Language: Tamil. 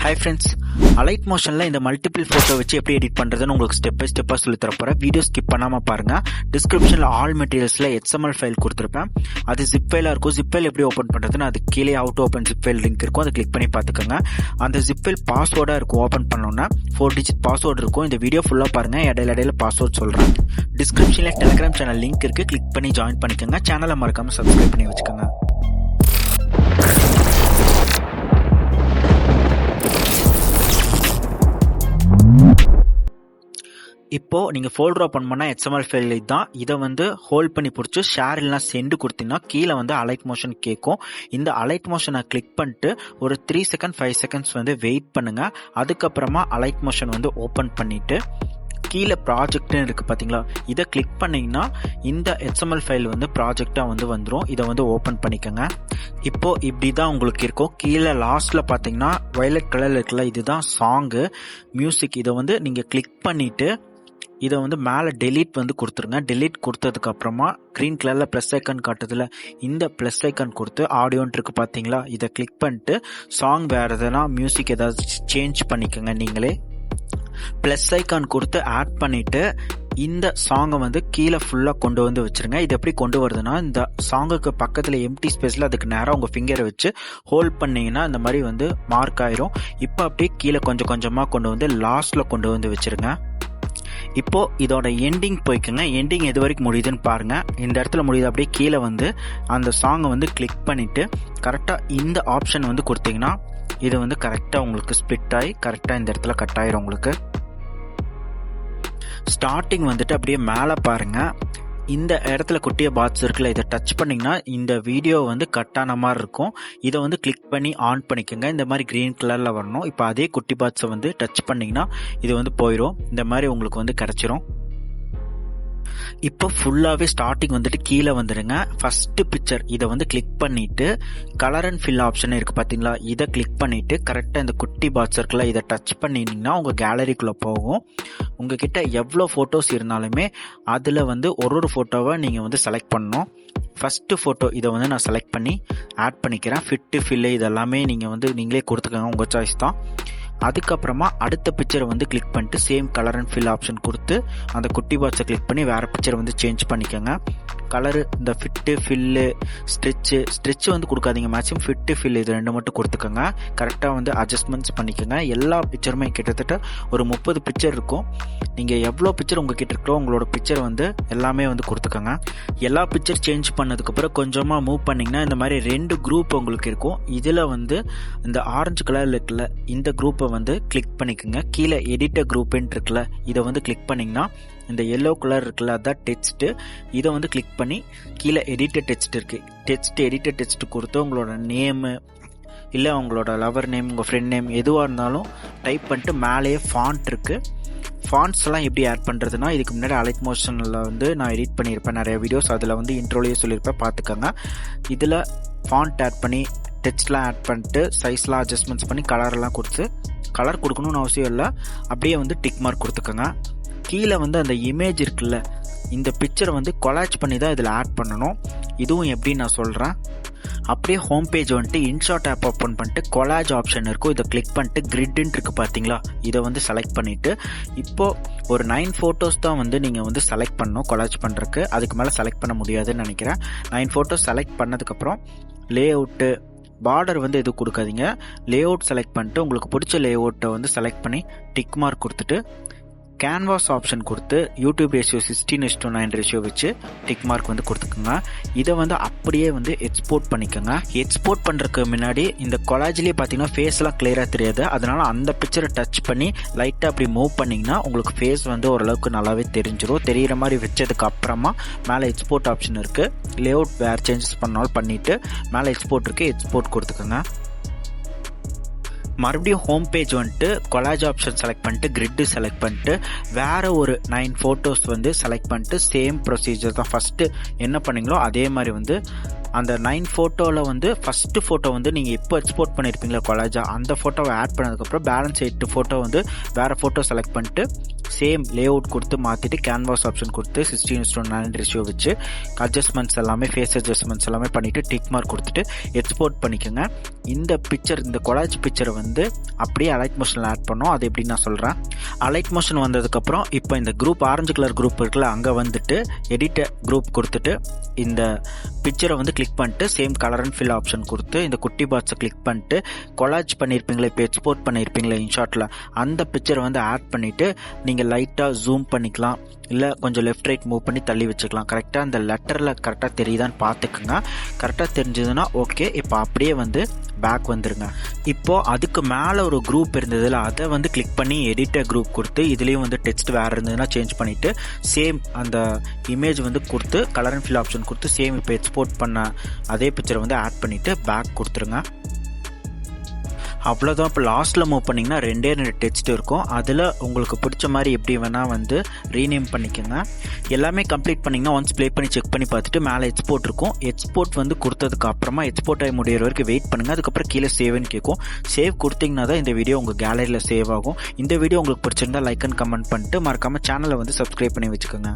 ஹாய் ஃப்ரெண்ட்ஸ், அலைட் மோஷனில் இந்த மல்டிபிள் ஃபோட்டோ வச்சு எப்படி எடிட் பண்ணுறதுன்னு உங்களுக்கு ஸ்டெப் பை ஸ்டெப்பாக சொல்லி தரப்போகிறேன். வீடியோ ஸ்கிப் பண்ணாமல் பாருங்கள். டிஸ்கிரிப்ஷனில் ஆல் மெட்டீரியல்ஸில் HTML ஃபைல் கொடுத்துருப்பேன். அது ஜிப் ஃபைலாக இருக்கும். ஜிப் ஃபைல் எப்படி ஓப்பன் பண்ணுறதுன்னு அது கீழே how to open zip file link இருக்கும். அதை கிளிக் பண்ணி பார்த்துக்கோங்க. அந்த ஜிப் ஃபைல் பாஸ்வேர்டாக இருக்கும். ஓப்பன் பண்ணோன்னா 4 டிஜிட் பாஸ்வேர்டு இருக்கும். இந்த வீடியோ ஃபுல்லாக பாருங்கள். இடையில பாஸ்வேர்ட் சொல்கிறேன். டிஸ்கிரிப்ஷனில் டெலிகிராம் சேனல் லிங்க் இருக்குது. கிளிக் பண்ணி ஜாயின் பண்ணிக்கோங்க. சேனலை மறக்காமல் சப்ஸ்கிரைப் பண்ணி வச்சுக்கோங்க. இப்போ நீங்கள் ஃபோல்டர் ஓப்பன் பண்ணால் HTML ஃபைல் தான். இதை ஹோல்ட் பண்ணி பிடிச்சி ஷேர் இல்லைனா சென்டு கொடுத்தீங்கன்னா கீழே அலைட் மோஷன் கேட்கும். இந்த அலைட் மோஷனை கிளிக் பண்ணிட்டு ஒரு 3 செகண்ட் 5 செகண்ட்ஸ் வெயிட் பண்ணுங்க. அதுக்கப்புறமா அலைட் மோஷன் ஓப்பன் பண்ணிட்டு கீழே ப்ராஜெக்ட்னு இருக்குது பார்த்தீங்களா, இதை கிளிக் பண்ணிங்கன்னா இந்த HTML ஃபைல் ப்ராஜெக்டாக வந்துடும். இதை ஓப்பன் பண்ணிக்கோங்க. இப்போது இப்படி தான் உங்களுக்கு இருக்கும். கீழே லாஸ்ட்டில் பார்த்தீங்கன்னா வயலட் கலரில் இருக்குல்ல, இதுதான் சாங்கு மியூசிக். இதை நீங்கள் கிளிக் பண்ணிவிட்டு இதை மேலே டெலீட் கொடுத்துருங்க. டெலீட் கொடுத்ததுக்கப்புறமா க்ரீன் கலரில் ப்ளஸ் ஐக்கான் காட்டுதில்ல, இந்த ப்ளஸ் ஐக்கான் கொடுத்து ஆடியோன்ட்டு இருக்குது பார்த்தீங்களா, இதை கிளிக் பண்ணிட்டு சாங் வேறு எதனா மியூசிக் ஏதாவது சேஞ்ச் பண்ணிக்கோங்க. நீங்களே ப்ளஸ் ஐக்கான் கொடுத்து ஆட் பண்ணிவிட்டு இந்த சாங்கை கீழே ஃபுல்லாக கொண்டு வச்சுருங்க. இது எப்படி கொண்டு வருதுன்னா, இந்த சாங்குக்கு பக்கத்தில் எம்டி ஸ்பேஸில் அதுக்கு நேராக உங்கள் ஃபிங்கரை வச்சு ஹோல்ட் பண்ணிங்கன்னா இந்த மாதிரி மார்க் ஆயிரும். இப்போ அப்படியே கீழே கொஞ்சம் கொஞ்சமாக கொண்டு லாஸ்ட்டில் கொண்டு வச்சுருங்க. இப்போ இதோட எண்டிங் போய்க்குங்க. எண்டிங் எது வரைக்கும் முடியுதுன்னு பாருங்க. இந்த இடத்துல முடியுது. அப்படியே கீழே அந்த சாங்கை கிளிக் பண்ணிட்டு கரெக்டாக இந்த ஆப்ஷன் கொடுத்தீங்கன்னா இது கரெக்டாக உங்களுக்கு ஸ்பிட் ஆகி கரெக்டாக இந்த இடத்துல கட் ஆயிரும். உங்களுக்கு ஸ்டார்டிங் அப்படியே மேலே பாருங்க. இந்த இடத்துல குட்டிய பாட்ஸ் இருக்குல்ல, இதை டச் பண்ணிங்கன்னா இந்த வீடியோ கட் ஆன மாதிரி இருக்கும். இதை கிளிக் பண்ணி ஆன் பண்ணிக்கோங்க. இந்த மாதிரி க்ரீன் கலரில் வரணும். இப்போ அதே குட்டி பாட்ஸை டச் பண்ணிங்கன்னா இது போயிடும். இந்த மாதிரி உங்களுக்கு கிடச்சிரும். இப்போ ஃபுல்லாகவே ஸ்டார்டிங் கீழே வந்துடுங்க. ஃபஸ்ட்டு பிக்சர் இதை கிளிக் பண்ணிவிட்டு கலர் அண்ட் ஃபில் ஆப்ஷன் இருக்குது பார்த்தீங்களா, இதை கிளிக் பண்ணிவிட்டு கரெக்டாக இந்த குட்டி பாக்ஸ் இருக்குல்ல, இதை டச் பண்ணிங்கன்னா உங்கள் கேலரிக்குள்ளே போகும். உங்ககிட்ட எவ்வளோ ஃபோட்டோஸ் இருந்தாலுமே அதில் ஒரு ஃபோட்டோவை நீங்கள் செலக்ட் பண்ணணும். ஃபஸ்ட்டு ஃபோட்டோ இதை நான் செலக்ட் பண்ணி ஆட் பண்ணிக்கிறேன். ஃபிட்டு ஃபில்லு இதெல்லாமே நீங்கள் நீங்களே கொடுத்துக்கோங்க, உங்கள் சாய்ஸ் தான். அதுக்கப்புறமா அடுத்த பிக்சரை கிளிக் பண்ணிட்டு same colour and fill option கொடுத்து அந்த குட்டி பாக்ஸை கிளிக் பண்ணி வேறு பிக்சரை சேஞ்ச் பண்ணிக்கோங்க. கலரு இந்த ஃபிட்டு ஃபில்லு ஸ்ட்ரெச்சு கொடுக்காதீங்க. மேக்ஸிமம் ஃபிட்டு ஃபில் இது 2 மட்டும் கொடுத்துக்கோங்க. கரெக்டாக அட்ஜஸ்ட்மெண்ட்ஸ் பண்ணிக்கோங்க. எல்லா பிக்சருமே கிட்டத்தட்ட ஒரு 30 பிக்சர் இருக்கும். நீங்கள் எவ்வளோ பிக்சர் உங்கள் கிட்ட இருக்கோ உங்களோட பிக்சர் எல்லாமே கொடுத்துக்கோங்க. எல்லா பிக்சர் சேஞ்ச் பண்ணதுக்கப்புறம் கொஞ்சமாக மூவ் பண்ணிங்கன்னா இந்த மாதிரி 2 குரூப் உங்களுக்கு இருக்கும். இதில் இந்த ஆரஞ்சு கலரில் இருக்குல்ல, இந்த குரூப்பை கிளிக் பண்ணிக்கோங்க. கீழே எடிட்டர் குரூப்புன்னு இருக்குல்ல, இதை கிளிக் பண்ணிங்கன்னா இந்த எல்லோ கலர் இருக்குல்ல, அதான் டெக்ஸ்ட்டு. இதை கிளிக் பண்ணி கீழே எடிட்டர் டெக்ஸ்ட் இருக்குது, எடிட்டர் டெக்ஸ்ட் கொடுத்து உங்களோட நேமு இல்லை உங்களோட லவர் நேம், உங்கள் ஃப்ரெண்ட் நேம் எதுவாக இருந்தாலும் டைப் பண்ணிட்டு மேலேயே ஃபாண்ட் இருக்குது. ஃபாண்ட்ஸ் எல்லாம் எப்படி ஆட் பண்ணுறதுனா, இதுக்கு முன்னாடி அலைட் மோஷனில் நான் எடிட் பண்ணியிருப்பேன் நிறைய வீடியோஸ். அதில் இன்ட்ரோலேயே சொல்லியிருப்பேன், பார்த்துக்கோங்க. இதில் ஃபாண்ட் ஆட் பண்ணி டெக்ஸ்ட்லாம் ஆட் பண்ணிட்டு சைஸ்லாம் அட்ஜஸ்ட்மெண்ட்ஸ் பண்ணி கலரெல்லாம் கொடுத்து, கலர் கொடுக்கணும்னு அவசியம் இல்லை, அப்படியே டிக் மார்க் கொடுத்துக்கோங்க. கீழே அந்த இமேஜ் இருக்குல்ல, இந்த பிக்சரை கொலாஜ் பண்ணி தான் இதில் ஆட் பண்ணணும். இதுவும் எப்படி நான் சொல்கிறேன். அப்படியே home page InShot app open பண்ணிட்டு கொலாஜ் ஆப்ஷன் இருக்கும், இதை கிளிக் பண்ணிட்டு கிரிட்ன்னு இருக்குது பார்த்தீங்களா, இதை செலக்ட் பண்ணிவிட்டு இப்போது ஒரு 9 ஃபோட்டோஸ் தான் நீங்கள் செலக்ட் பண்ணணும் கொலாஜ் பண்ணுறதுக்கு. அதுக்கு மேலே செலக்ட் பண்ண முடியாதுன்னு நினைக்கிறேன். 9 ஃபோட்டோஸ் செலக்ட் பண்ணதுக்கப்புறம் லே அவுட்டு பார்டர் எதுவும் கொடுக்காதீங்க. லே அவுட் செலக்ட் பண்ணிட்டு உங்களுக்கு பிடிச்ச லே அவுட்டை செலக்ட் பண்ணி டிக் மார்க் கொடுத்துட்டு கேன்வாஸ் ஆப்ஷன் கொடுத்து யூடியூப் ரேஷியோ 16:9 ரேஷியோ வச்சு டிக் மார்க் கொடுத்துக்கோங்க. இதை அப்படியே எக்ஸ்போர்ட் பண்ணிக்கோங்க. எக்ஸ்போர்ட் பண்ணுறதுக்கு முன்னாடி இந்த கொலாஜ்லேயே பார்த்தீங்கன்னா ஃபேஸ்லாம் கிளியராக தெரியாது. அதனால் அந்த பிக்சரை டச் பண்ணி லைட்டாக அப்படி மூவ் பண்ணிங்கன்னா உங்களுக்கு ஃபேஸ் ஓரளவுக்கு நல்லாவே தெரிஞ்சிடும். தெரிகிற மாதிரி வச்சதுக்கு அப்புறமா மேலே எக்ஸ்போர்ட் ஆப்ஷன் இருக்குது. லே அவுட் வேறு சேஞ்சஸ் பண்ணாலும் பண்ணிவிட்டு மேலே எக்ஸ்போர்ட் இருக்குது, எக்ஸ்போர்ட் கொடுத்துக்கோங்க. மறுபடியும் home page collage option select பண்ணிட்டு கிரிட்டு செலக்ட் பண்ணிட்டு வேறு ஒரு 9 ஃபோட்டோஸ் செலக்ட் பண்ணிட்டு சேம் ப்ரொசீஜர் தான். ஃபஸ்ட்டு என்ன பண்ணிங்களோ அதே மாதிரி அந்த 9 ஃபோட்டோவில் வந்து ஃபஸ்ட்டு ஃபோட்டோ வந்து நீங்கள் எப்போ எக்ஸ்போர்ட் பண்ணியிருப்பீங்களா கொலாஜா, அந்த ஃபோட்டோவை ஆட் பண்ணதுக்கப்புறம் பேலன்ஸ் 8 ஃபோட்டோ வந்து வேறு ஃபோட்டோ செலக்ட் பண்ணிட்டு சேம் லே அவுட் கொடுத்து மாற்றிட்டு கேன்வாஸ் ஆப்ஷன் கொடுத்து 16:9 ரேஷியோ வச்சு அட்ஜஸ்ட்மெண்ட்ஸ் எல்லாமே ஃபேஸ் அட்ஜஸ்ட்மெண்ட்ஸ் எல்லாமே பண்ணிவிட்டு டிக் மார்க் கொடுத்துட்டு எக்ஸ்போர்ட் பண்ணிக்கோங்க. இந்த பிக்சர், இந்த கொலாஜ் பிக்சரை வந்து அப்படியே அலைட் மோஷனில் ஆட் பண்ணோம். அது எப்படின்னு நான் சொல்கிறேன். அலைட் மோஷன் வந்ததுக்கப்புறம் இப்போ இந்த குரூப் ஆரஞ்சு கலர் குரூப் இருக்குல்ல, அங்கே வந்துட்டு எடிட் குரூப் கொடுத்துட்டு இந்த பிக்சரை வந்து கிளிக் பண்ணிட்டு same colour and fill option கொடுத்து இந்த குட்டி பாக்ஸை கிளிக் பண்ணிட்டு கொலாஜ் பண்ணியிருப்பீங்களா, இப்போ எக்ஸ்போர்ட் பண்ணியிருப்பீங்களா இன்ஷாட்டில், அந்த பிக்சரை வந்து ஆட் பண்ணிவிட்டு நீங்கள் லைட்டாக ஜூம் பண்ணிக்கலாம், இல்லை கொஞ்சம் லெஃப்ட் ரைட் மூவ் பண்ணி தள்ளி வச்சுக்கலாம். கரெக்டாக அந்த லெட்டரில் கரெக்டாக தெரியுதான்னு பார்த்துக்குங்க. கரெக்டாக தெரிஞ்சதுன்னா ஓகே. இப்போ அப்படியே வந்து பேக் வந்துருங்க. இப்போது அதுக்கு மேலே ஒரு குரூப் இருந்ததில் அதை வந்து கிளிக் பண்ணி எடிட்டர் குரூப் கொடுத்து இதுலேயும் வந்து டெக்ஸ்ட் வேறு இருந்ததுன்னா சேஞ்ச் பண்ணிவிட்டு சேம் அந்த இமேஜ் வந்து கொடுத்து கலர் அண்ட் ஃபில் ஆப்ஷன் கொடுத்து சேம் இப்போ எக்ஸ்போர்ட் பண்ண அதே பிக்சரை வந்து ஆட் பண்ணிவிட்டு பேக் கொடுத்துருங்க. அவ்வளோதான். இப்போ லாஸ்ட்டில் மூவ் பண்ணிங்கன்னா 2 டெக்ஸ்ட் இருக்கும். அதில் உங்களுக்கு பிடிச்ச மாதிரி எப்படி வேணால் வந்து ரீநேம் பண்ணிக்கோங்க. எல்லாமே கம்ப்ளீட் பண்ணிங்கன்னா ஒன்ஸ் ப்ளே பண்ணி செக் பண்ணி பார்த்துட்டு மேலே எக்ஸ்போர்ட் இருக்கும். எக்ஸ்போர்ட் வந்து கொடுத்ததுக்கு அப்புறமா எக்ஸ்போர்ட் ஆகி முடிகிற வரைக்கும் வெயிட் பண்ணுங்கள். அதுக்கப்புறம் கீழே சேவ்னு கேட்கும். சேவ் கொடுத்தீங்கன்னா தான் இந்த வீடியோ உங்கள் கேலரியில் சேவ் ஆகும். இந்த வீடியோ உங்களுக்கு பிடிச்சிருந்தா லைக் அண்ட் கமெண்ட் பண்ணிட்டு மறக்காமல் சேனலை வந்து சப்ஸ்கிரைப் பண்ணி வச்சுக்கோங்க.